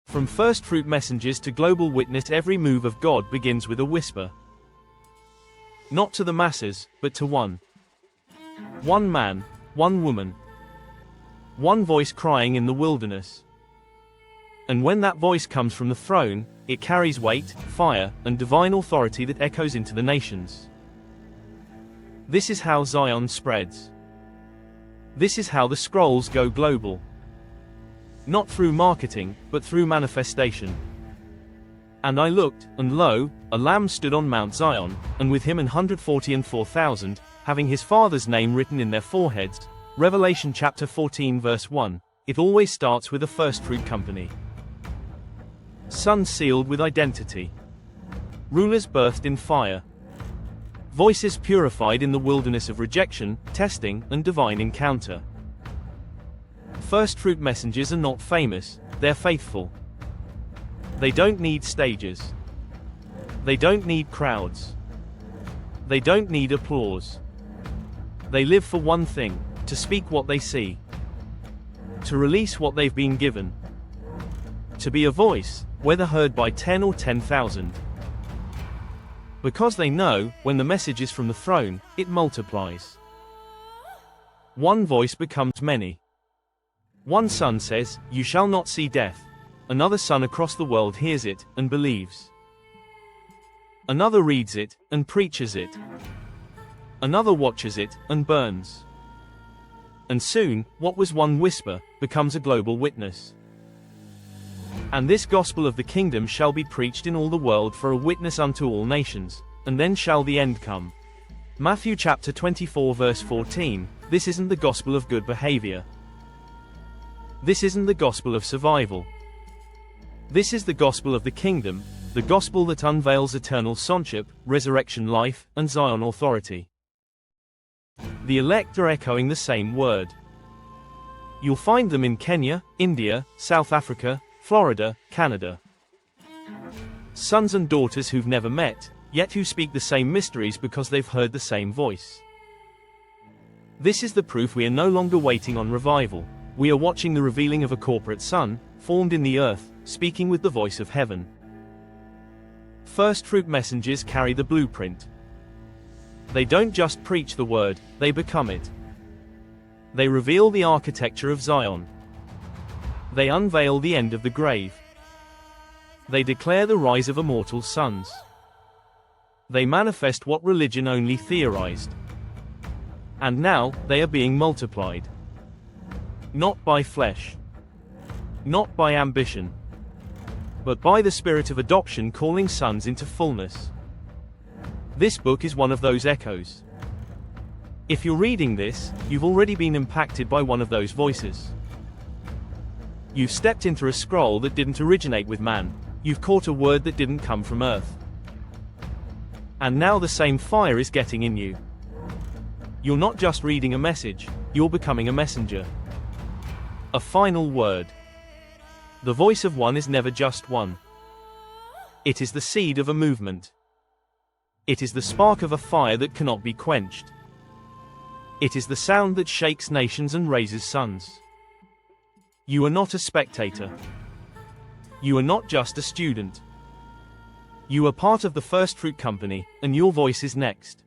From Firstfruit Messengers to global witness, every move of God begins with a whisper. Not to the masses, but to one. One man, one woman. One voice crying in the wilderness. And when that voice comes from the throne, it carries weight, fire, and divine authority that echoes into the nations. This is how Zion spreads. This is how the scrolls go global. Not through marketing, but through manifestation. And I looked, and lo, a Lamb stood on Mount Zion, and with him 144,000, having his Father's name written in their foreheads. Revelation chapter 14 verse 1. It always starts with a firstfruit company. Sons sealed with identity. Rulers birthed in fire. Voices purified in the wilderness of rejection, testing, and divine encounter. Firstfruit messengers are not famous, they're faithful. They don't need stages. They don't need crowds. They don't need applause. They live for one thing, to speak what they see. To release what they've been given. To be a voice, whether heard by 10 or 10,000. Because they know, when the message is from the throne, it multiplies. One voice becomes many. One son says, "You shall not see death." Another son across the world hears it, and believes. Another reads it, and preaches it. Another watches it, and burns. And soon, what was one whisper, becomes a global witness. And this gospel of the kingdom shall be preached in all the world for a witness unto all nations, and then shall the end come. Matthew chapter 24 verse 14, this isn't the gospel of good behavior. This isn't the gospel of survival. This is the gospel of the kingdom, the gospel that unveils eternal sonship, resurrection life, and Zion authority. The elect are echoing the same word. You'll find them in Kenya, India, South Africa, Florida, Canada. Sons and daughters who've never met, yet who speak the same mysteries because they've heard the same voice. This is the proof we are no longer waiting on revival. We are watching the revealing of a corporate son, formed in the earth, speaking with the voice of heaven. Firstfruit messengers carry the blueprint. They don't just preach the word, they become it. They reveal the architecture of Zion. They unveil the end of the grave. They declare the rise of immortal sons. They manifest what religion only theorized. And now, they are being multiplied. Not by flesh. Not by ambition. But by the spirit of adoption calling sons into fullness. This book is one of those echoes. If you're reading this, you've already been impacted by one of those voices. You've stepped into a scroll that didn't originate with man. You've caught a word that didn't come from earth. And now the same fire is getting in you. You're not just reading a message, you're becoming a messenger. A final word. The voice of one is never just one. It is the seed of a movement. It is the spark of a fire that cannot be quenched. It is the sound that shakes nations and raises sons. You are not a spectator. You are not just a student. You are part of the Firstfruit company, and your voice is next.